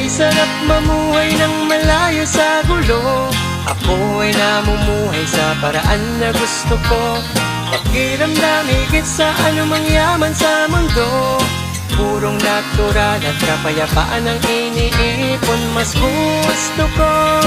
Ay sarap mamuhay ng malayo sa gulo. Ako ay namumuhay sa paraan na gusto ko. Pakiramdam higit sa anumang yaman sa mundo. Purong natural at kapayapaan ang iniipon. Mas gusto ko